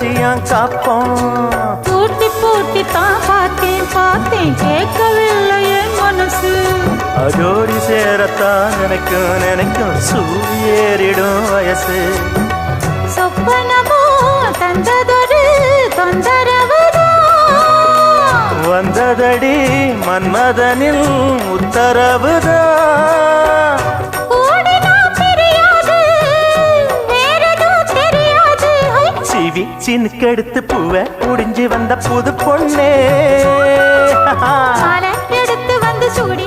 ரகசியம் காப்போம். பூட்டி பூட்டி தான் பார்த்தேன் பார்த்தேன் கேட்கவில்லை என் மனசு. அதோடி சேரத்தான் நினைக்கும் நினைக்கும் சூரியேறிடும் வயசு. சொப்பனமோ தந்ததொரு தொந்தரவுதான் வந்ததடி மன்மதனில் உத்தரவுதான். சிவி சினுக்கெடுத்து பூவை முடிஞ்சு வந்த புது பொண்ணே எடுத்து வந்து சூடி